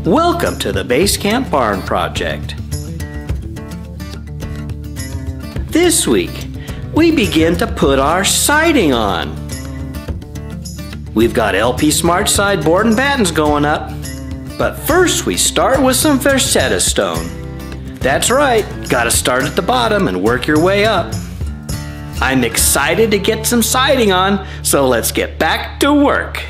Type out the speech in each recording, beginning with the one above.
Welcome to the BaseCamp Barn Project. This week, we begin to put our siding on. We've got LP SmartSide board and battens going up, but first we start with some Versetta stone. That's right, gotta start at the bottom and work your way up. I'm excited to get some siding on, so let's get back to work.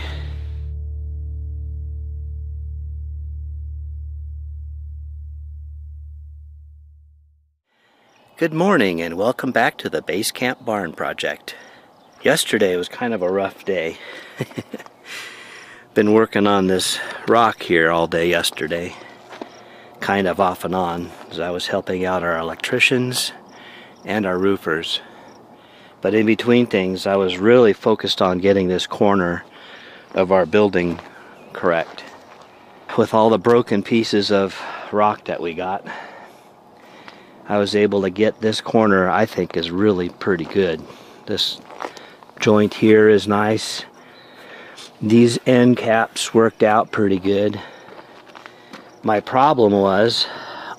Good morning and welcome back to the BaseCamp Barn Project. Yesterday was kind of a rough day. Been working on this rock here all day yesterday, kind of off and on, as I was helping out our electricians and our roofers. But in between things, I was really focused on getting this corner of our building correct. With all the broken pieces of rock that we got, I was able to get this corner, I think, is really pretty good. This joint here is nice. These end caps worked out pretty good. My problem was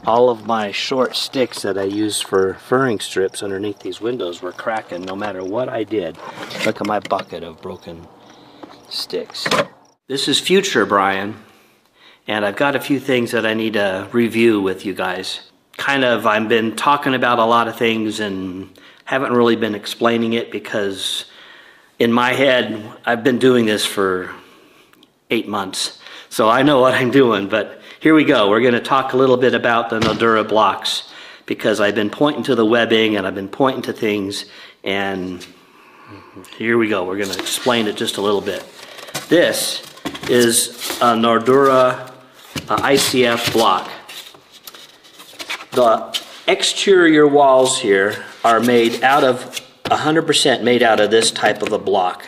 all of my short sticks that I use for furring strips underneath these windows were cracking no matter what I did. Look at my bucket of broken sticks. This is future Brian, and I've got a few things that I need to review with you guys. I've been talking about a lot of things and haven't really been explaining it because in my head, I've been doing this for 8 months. So I know what I'm doing, but here we go. We're gonna talk a little bit about the Nodura blocks because I've been pointing to the webbing and I've been pointing to things, and here we go. We're gonna explain it just a little bit. This is a Nodura ICF block. The exterior walls here are made out of 100% made out of this type of a block.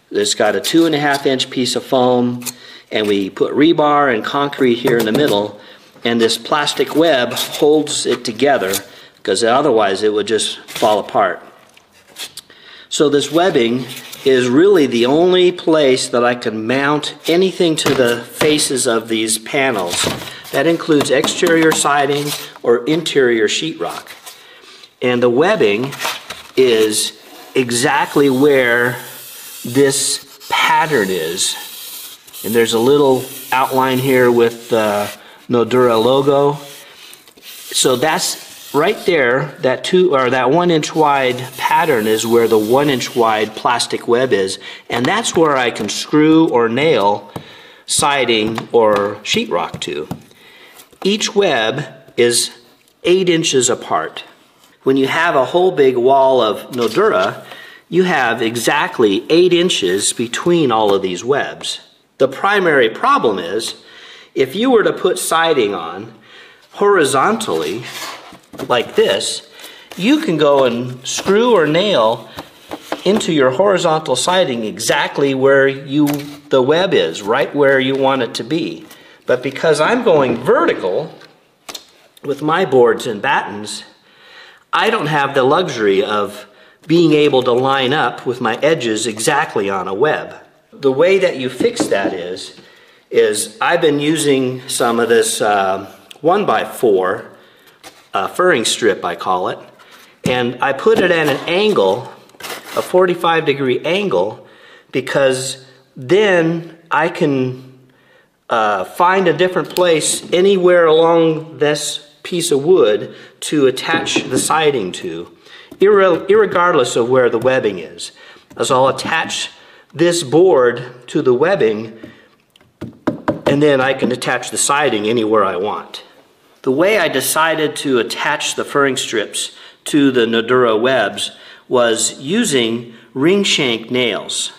It's got a 2.5 inch piece of foam, and we put rebar and concrete here in the middle, and this plastic web holds it together because otherwise it would just fall apart. So this webbing is really the only place that I can mount anything to the faces of these panels. That includes exterior siding or interior sheetrock. And the webbing is exactly where this pattern is. And there's a little outline here with the Nodura logo. So that's right there, that 1 inch wide pattern is where the 1 inch wide plastic web is. And that's where I can screw or nail siding or sheetrock to. Each web is 8 inches apart. When you have a whole big wall of Nodura, you have exactly 8 inches between all of these webs. The primary problem is, if you were to put siding on horizontally, like this, you can go and screw or nail into your horizontal siding exactly where the web is, right where you want it to be. But because I'm going vertical with my boards and battens, I don't have the luxury of being able to line up with my edges exactly on a web. The way that you fix that is I've been using some of this 1x4 furring strip, I call it, and I put it at an angle, a 45-degree angle, because then I can find a different place anywhere along this piece of wood to attach the siding to, irregardless of where the webbing is. As I'll attach this board to the webbing, and then I can attach the siding anywhere I want. The way I decided to attach the furring strips to the Nodura webs was using ring shank nails.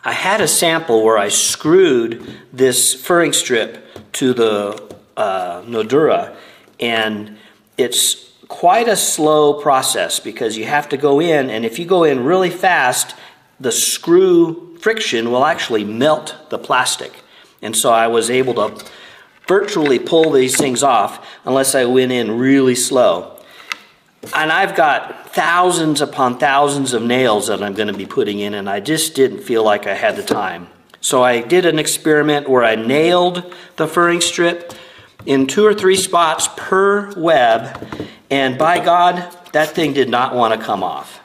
I had a sample where I screwed this furring strip to the Nodura, and it's quite a slow process because you have to go in, and if you go in really fast, the screw friction will actually melt the plastic. And so I was able to virtually pull these things off unless I went in really slow. And I've got thousands upon thousands of nails that I'm going to be putting in, and I just didn't feel like I had the time. So I did an experiment where I nailed the furring strip in 2 or 3 spots per web, and by God, that thing did not want to come off.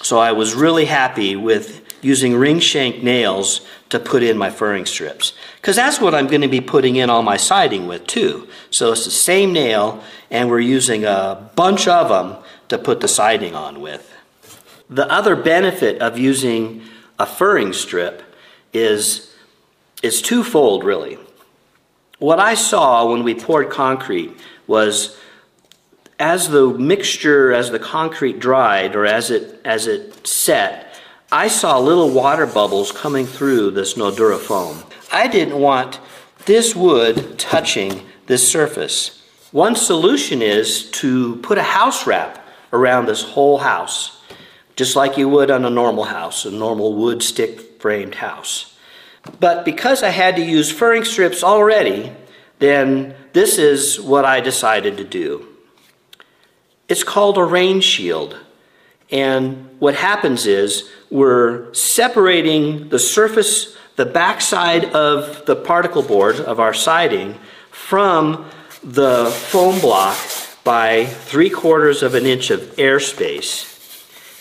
So I was really happy with using ring shank nails to put in my furring strips, because that's what I'm going to be putting in all my siding with too. So it's the same nail, and we're using a bunch of them to put the siding on with. The other benefit of using a furring strip is twofold, really. What I saw when we poured concrete was, as the concrete dried, or as it set, I saw little water bubbles coming through this Nodura foam. I didn't want this wood touching this surface. One solution is to put a house wrap around this whole house, just like you would on a normal house, a normal wood stick framed house. But because I had to use furring strips already, then this is what I decided to do. It's called a rain shield. And what happens is we're separating the surface, the backside of the particle board of our siding from the foam block by 3/4 of an inch of airspace.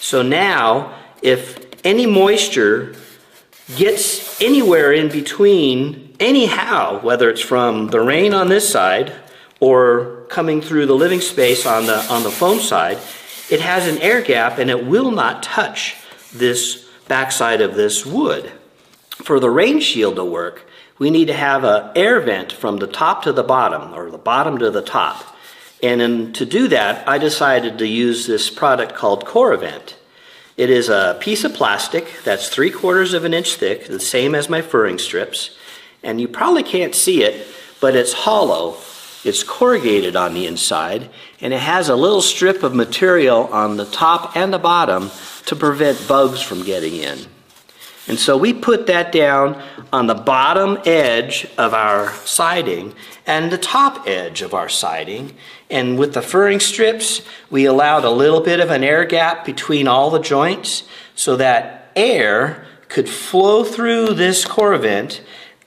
So now, if any moisture gets anywhere in between, anyhow, whether it's from the rain on this side or coming through the living space on the foam side, it has an air gap and it will not touch this backside of this wood. For the rain shield to work, we need to have an air vent from the top to the bottom, or the bottom to the top. And to do that, I decided to use this product called CoreVent. It is a piece of plastic that's 3/4 of an inch thick, the same as my furring strips. And you probably can't see it, but it's hollow. It's corrugated on the inside, and it has a little strip of material on the top and the bottom to prevent bugs from getting in. And so we put that down on the bottom edge of our siding and the top edge of our siding. And with the furring strips, we allowed a little bit of an air gap between all the joints so that air could flow through this CoreVent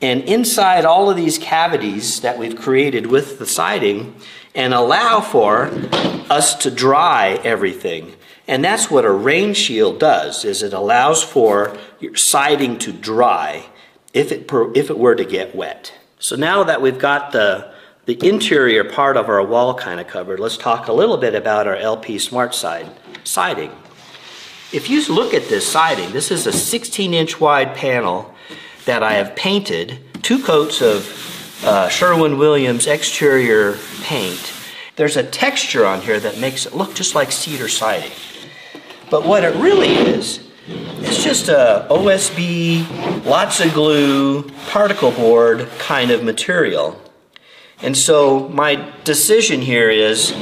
and inside all of these cavities that we've created with the siding, and allow for us to dry everything. And that's what a rain shield does, is it allows for your siding to dry if it were to get wet. So now that we've got the interior part of our wall kind of covered, let's talk a little bit about our LP SmartSide siding. If you look at this siding, this is a 16-inch wide panel that I have painted 2 coats of Sherwin-Williams exterior paint. There's a texture on here that makes it look just like cedar siding. But what it really is, it's just a OSB, lots of glue, particle board kind of material. And so my decision here is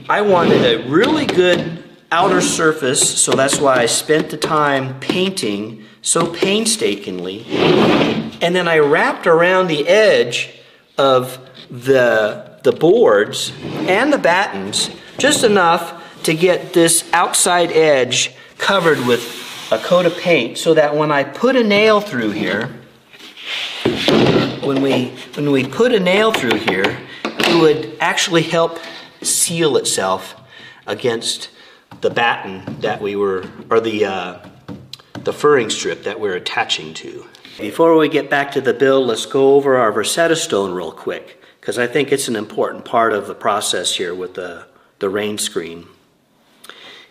I wanted a really good outer surface, so that's why I spent the time painting so painstakingly. And then I wrapped around the edge of the boards and the battens just enough to get this outside edge covered with a coat of paint, so that when I put a nail through here, when we put a nail through here, it would actually help seal itself against the batten that we were, or the furring strip that we're attaching to. Before we get back to the build, let's go over our Versetta stone real quick, because I think it's an important part of the process here with the rain screen.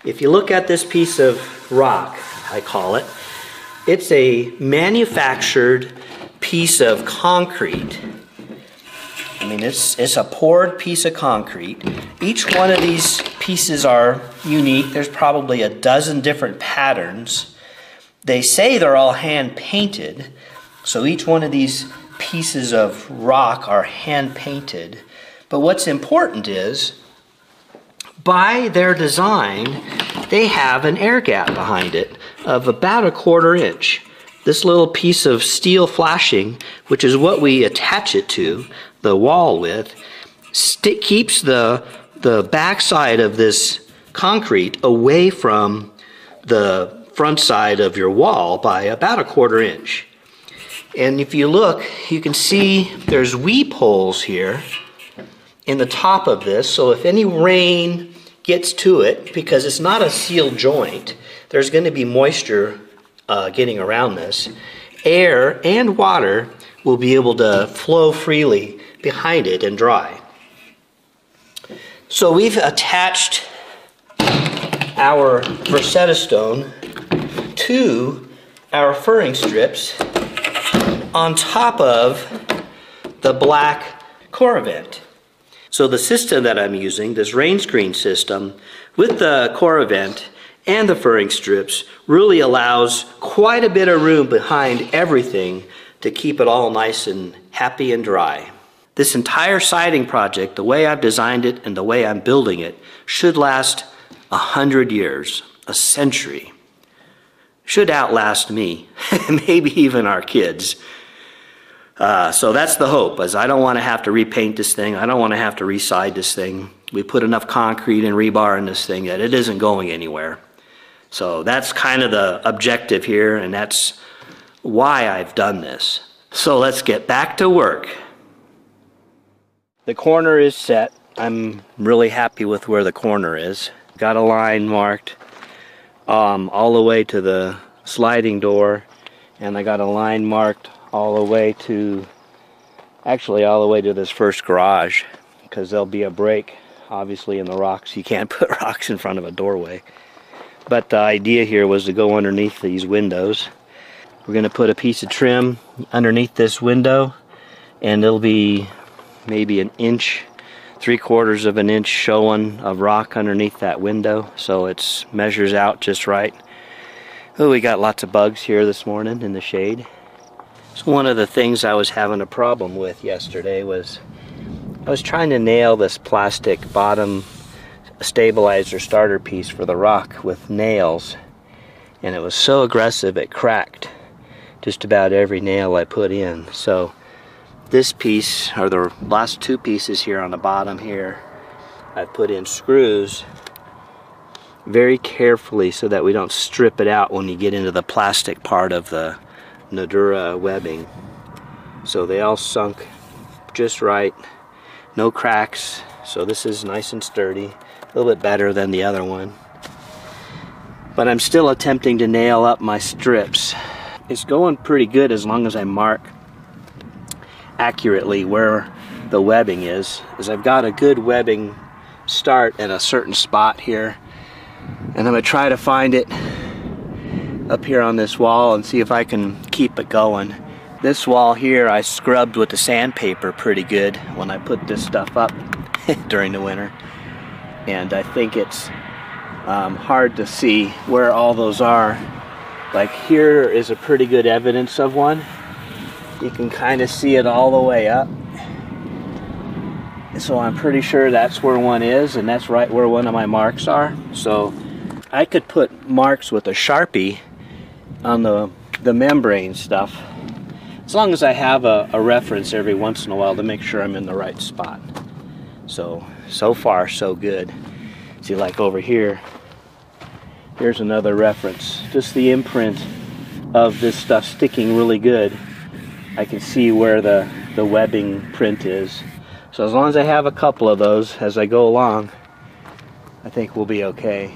If you look at this piece of rock, I call it, it's a manufactured piece of concrete. I mean, it's a poured piece of concrete. Each one of these pieces are unique. There's probably a dozen different patterns. They say they're all hand painted, so each one of these pieces of rock are hand painted. But what's important is, by their design, they have an air gap behind it of about 1/4 inch. This little piece of steel flashing, which is what we attach it to the wall with, keeps the backside of this concrete away from the front side of your wall by about 1/4 inch. And if you look, you can see there's weep holes here in the top of this, so if any rain gets to it, because it's not a sealed joint, there's going to be moisture getting around this. Air and water will be able to flow freely behind it and dry. So we've attached our Versetta stone to our furring strips on top of the black core vent. So the system that I'm using, this rain screen system, with the core vent and the furring strips, really allows quite a bit of room behind everything to keep it all nice and happy and dry. This entire siding project, the way I've designed it and the way I'm building it, should last 100 years, a century. Should outlast me, maybe even our kids. So that's the hope, as I don't want to have to repaint this thing. I don't want to have to reside this thing. We put enough concrete and rebar in this thing that it isn't going anywhere. So that's kind of the objective here, and that's why I've done this. So let's get back to work. The corner is set. I'm really happy with where the corner is. Got a line marked all the way to the sliding door, and I got a line marked all the way to, actually all the way to this first garage, because there'll be a break obviously in the rocks. You can't put rocks in front of a doorway. But the idea here was to go underneath these windows. We're going to put a piece of trim underneath this window, and it'll be maybe an inch, 3/4 of an inch showing of rock underneath that window, so it measures out just right. Oh, we got lots of bugs here this morning in the shade. So one of the things I was having a problem with yesterday was I was trying to nail this plastic bottom stabilizer starter piece for the rock with nails, and it was so aggressive it cracked just about every nail I put in. So this piece, or the last two pieces here on the bottom here, I put in screws very carefully so that we don't strip it out when you get into the plastic part of the Nudura webbing. So they all sunk just right, no cracks, so this is nice and sturdy, a little bit better than the other one. But I'm still attempting to nail up my strips. It's going pretty good as long as I mark accurately where the webbing is, as I've got a good webbing start at a certain spot here, and I'm going to try to find it up here on this wall and see if I can keep it going. This wall here I scrubbed with the sandpaper pretty good when I put this stuff up during the winter, and I think it's hard to see where all those are. Like here is a pretty good evidence of one. You can kind of see it all the way up. So I'm pretty sure that's where one is, and that's right where one of my marks are. So I could put marks with a Sharpie on the membrane stuff, as long as I have a reference every once in a while to make sure I'm in the right spot. So far so good. See, like over here, here's another reference. Just the imprint of this stuff sticking really good. I can see where the webbing print is. So as long as I have a couple of those as I go along, I think we'll be okay.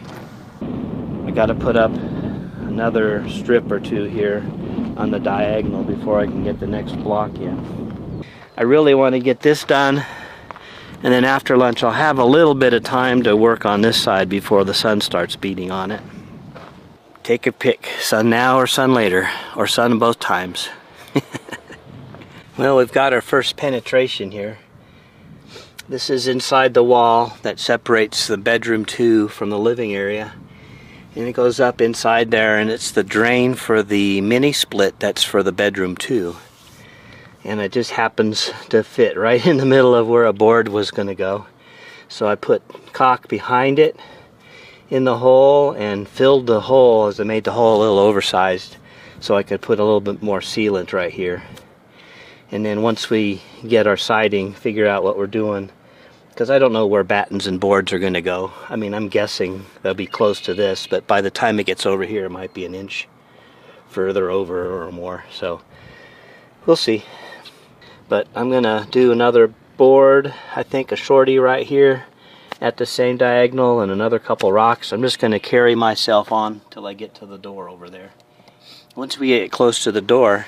I got to put up another strip or two here on the diagonal before I can get the next block in. I really want to get this done, and then after lunch I'll have a little bit of time to work on this side before the sun starts beating on it. Take a pick, sun now or sun later, or sun both times. Well, we've got our first penetration here. This is inside the wall that separates the bedroom 2 from the living area. And it goes up inside there, and it's the drain for the mini split that's for the bedroom 2. And it just happens to fit right in the middle of where a board was going to go. So I put caulk behind it in the hole and filled the hole, as I made the hole a little oversized, so I could put a little bit more sealant right here. And then once we get our siding, figure out what we're doing, because I don't know where battens and boards are going to go. I mean, I'm guessing they'll be close to this, but by the time it gets over here, it might be an inch further over or more. So we'll see. But I'm going to do another board, I think a shorty right here at the same diagonal, and another couple rocks. I'm just going to carry myself on till I get to the door over there. Once we get close to the door,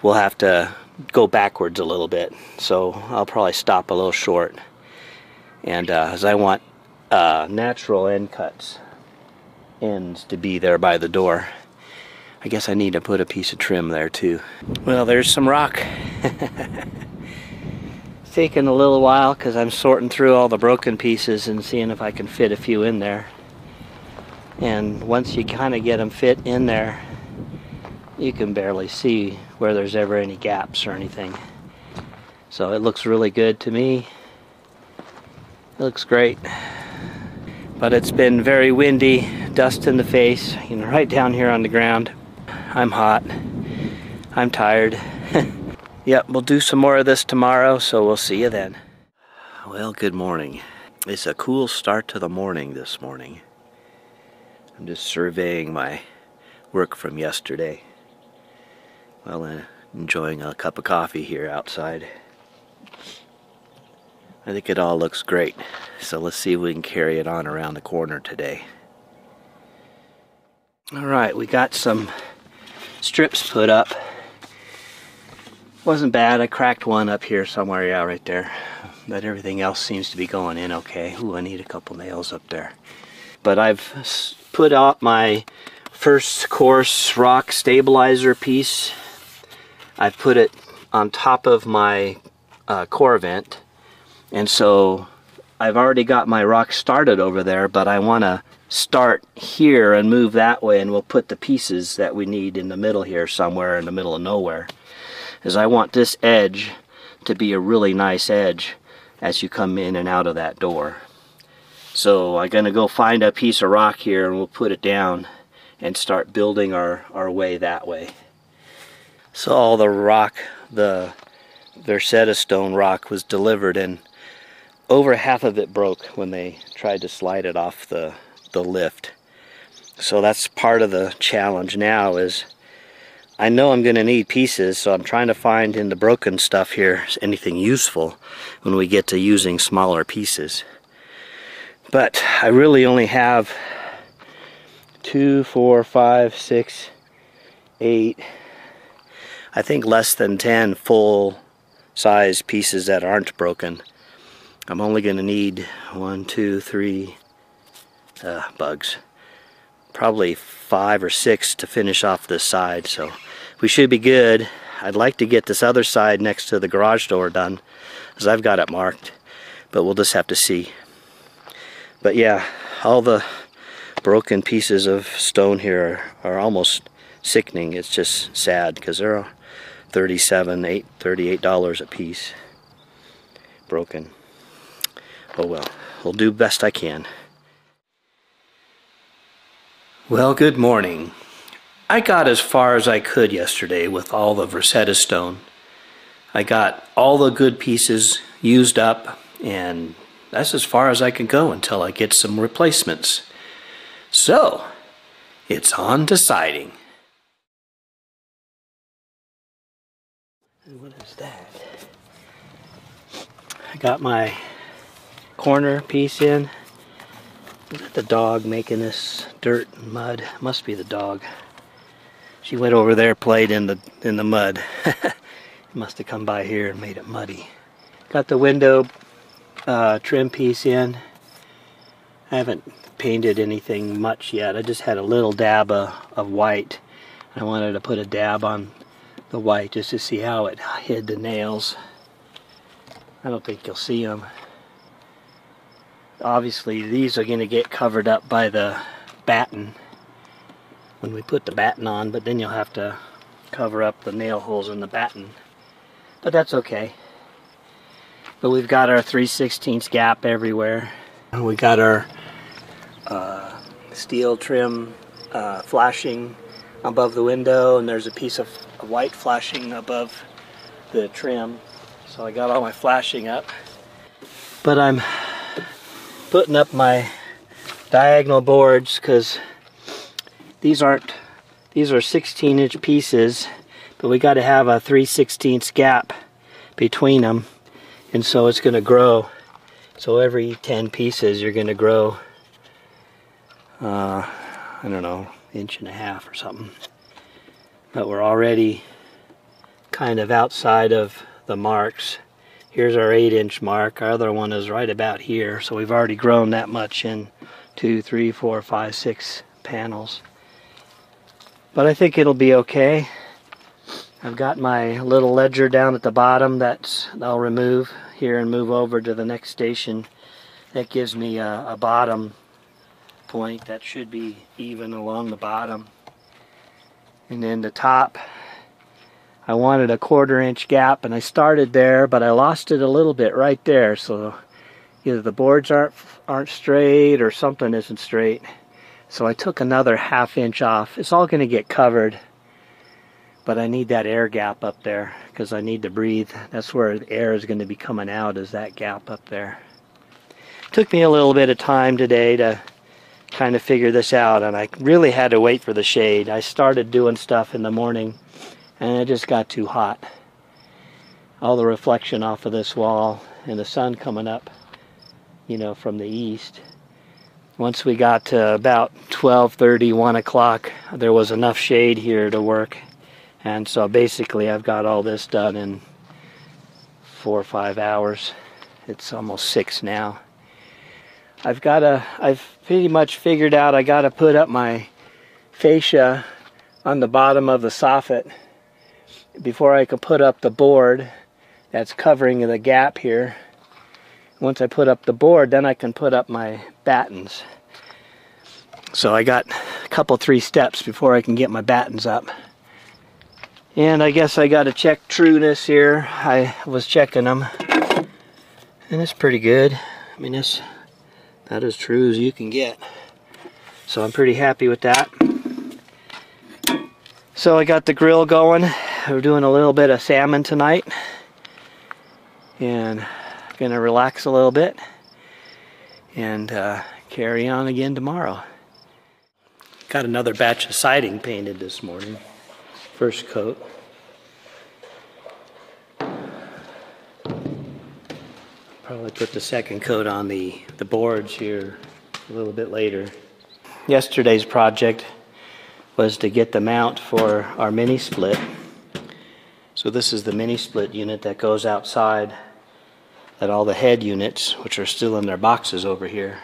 we'll have to go backwards a little bit, so I'll probably stop a little short. And as I want natural ends to be there by the door, I guess I need to put a piece of trim there too. Well, there's some rock. It's taking a little while because I'm sorting through all the broken pieces and seeing if I can fit a few in there. And once you kind of get them fit in there, you can barely see where there's ever any gaps or anything. So it looks really good to me. It looks great. But it's been very windy, dust in the face, you know, right down here on the ground. I'm hot. I'm tired. Yep, we'll do some more of this tomorrow, so we'll see you then. Well, good morning. It's a cool start to the morning this morning. I'm just surveying my work from yesterday. Well, enjoying a cup of coffee here outside. I think it all looks great, so let's see if we can carry it on around the corner today. Alright, we got some strips put up. Wasn't bad. I cracked one up here somewhere, yeah, right there. But everything else seems to be going in okay. Ooh, I need a couple nails up there. But I've put out my first course rock stabilizer piece. I've put it on top of my core vent. And so I've already got my rock started over there, but I want to start here and move that way, and we'll put the pieces that we need in the middle here, somewhere in the middle of nowhere. Is I want this edge to be a really nice edge as you come in and out of that door. So I'm going to go find a piece of rock here and we'll put it down and start building our way that way. So all the rock, the Versetta stone rock, was delivered, and over half of it broke when they tried to slide it off the lift. So that's part of the challenge now. Is I know I'm going to need pieces, so I'm trying to find in the broken stuff here anything useful when we get to using smaller pieces. But I really only have 2, 4, 5, 6, 8, I think less than 10 full size pieces that aren't broken. I'm only going to need 1, 2, 3 bugs. Probably 5 or 6 to finish off this side, so we should be good. I'd like to get this other side next to the garage door done, as I've got it marked, but we'll just have to see. But yeah, all the broken pieces of stone here are almost sickening. It's just sad because they're $38 a piece broken. Oh well, we'll do best I can. Well, good morning. I got as far as I could yesterday with all the Versetta stone. I got all the good pieces used up, and that's as far as I can go until I get some replacements. So, it's on to siding. And what is that? I got my corner piece in. Is that the dog making this dirt and mud? Must be the dog. She went over there, played in the mud. Must have come by here and made it muddy. Got the window trim piece in. I haven't painted anything much yet. I just had a little dab of white. I wanted to put a dab on the white just to see how it hid the nails. I don't think you'll see them. Obviously these are going to get covered up by the batten when we put the batten on, but then you'll have to cover up the nail holes in the batten. But that's okay. But we've got our 3/16 gap everywhere. We got our steel trim flashing above the window, and there's a piece of white flashing above the trim. So I got all my flashing up. But I'm putting up my diagonal boards because these are 16-inch pieces, but we got to have a 3/16 gap between them, And so it's going to grow. So every 10 pieces you're going to grow, I don't know, 1.5 inches or something. But we're already kind of outside of the marks. Here's our 8-inch mark. Our other one is right about here. So we've already grown that much in 2, 3, 4, 5, 6 panels. But I think it'll be okay. I've got my little ledger down at the bottom that I'll remove here and move over to the next station. That gives me a bottom point that should be even along the bottom. And then the top, I wanted a 1/4 inch gap, and I started there, but I lost it a little bit right there. So either the boards aren't straight or something isn't straight. So I took another 1/2 inch off. It's all going to get covered, but I need that air gap up there because I need to breathe. That's where the air is going to be coming out, is that gap up there. Took me a little bit of time today to kind of figure this out, and I really had to wait for the shade. I started doing stuff in the morning and it just got too hot. All the reflection off of this wall and the sun coming up, you know, from the east. Once we got to about 12:30, 1 o'clock, there was enough shade here to work. And so basically I've got all this done in 4 or 5 hours. It's almost 6 now. I've pretty much figured out I gotta put up my fascia on the bottom of the soffit before I can put up the board that's covering the gap here. Once I put up the board, then I can put up my battens. So I got a couple, 3 steps before I can get my battens up. And I guess I got to check trueness here. I was checking them, and it's pretty good. I mean, it's about as true as you can get. So I'm pretty happy with that. So I got the grill going. We're doing a little bit of salmon tonight, and gonna relax a little bit and carry on again tomorrow. Got another batch of siding painted this morning. First coat. Probably put the second coat on the boards here a little bit later. Yesterday's project was to get the mount for our mini split. So this is the mini split unit that goes outside, that all the head units, which are still in their boxes over here,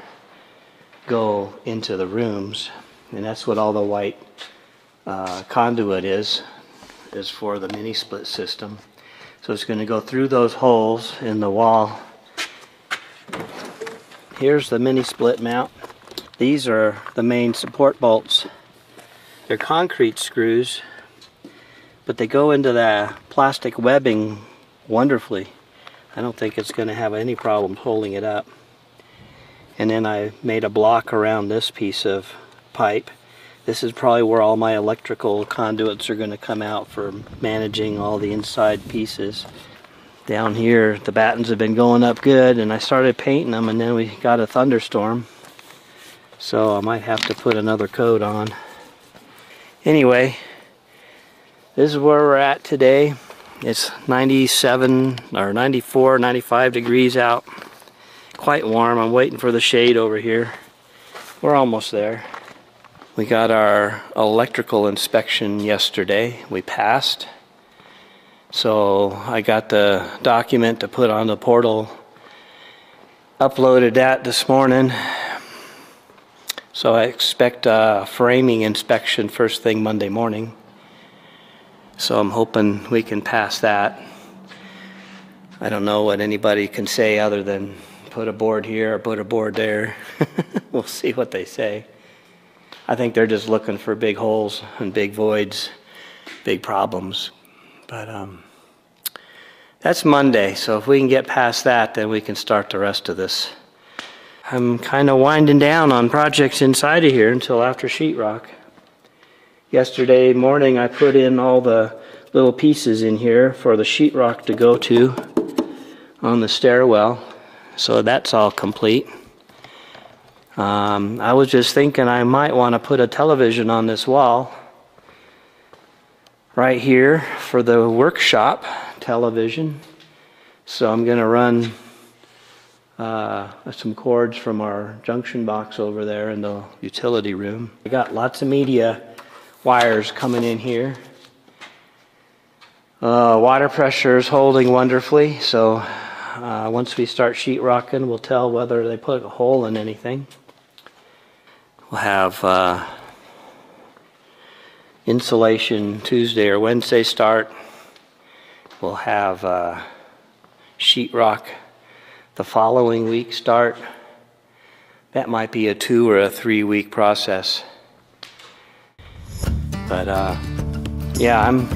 go into the rooms. And that's what all the white conduit is for the mini split system. So it's going to go through those holes in the wall. Here's the mini split mount. These are the main support bolts. They're concrete screws, but they go into the plastic webbing wonderfully. I don't think it's going to have any problem holding it up. And then I made a block around this piece of pipe. This is probably where all my electrical conduits are going to come out for managing all the inside pieces. Down here, the battens have been going up good, and I started painting them, and then we got a thunderstorm. So I might have to put another coat on. Anyway, this is where we're at today. It's 97 or 94, 95 degrees out. Quite warm. I'm waiting for the shade over here. We're almost there. We got our electrical inspection yesterday. We passed. So I got the document to put on the portal. Uploaded that this morning. So I expect a framing inspection first thing Monday morning. So I'm hoping we can pass that. I don't know what anybody can say other than put a board here or put a board there. We'll see what they say. I think they're just looking for big holes and big voids, big problems. But that's Monday, so if we can get past that, then we can start the rest of this. I'm kind of winding down on projects inside of here until after sheetrock. Yesterday morning I put in all the little pieces in here for the sheetrock to go to on the stairwell, so that's all complete. I was just thinking I might want to put a television on this wall right here for the workshop television. So I'm gonna run some cords from our junction box over there in the utility room. I got lots of media wires coming in here. Water pressure is holding wonderfully, so once we start sheetrocking, we'll tell whether they put a hole in anything. We'll have insulation Tuesday or Wednesday start. We'll have sheetrock the following week start. That might be a 2 or a 3 week process. But yeah, I'm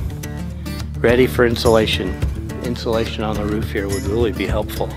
ready for insulation. Insulation on the roof here would really be helpful.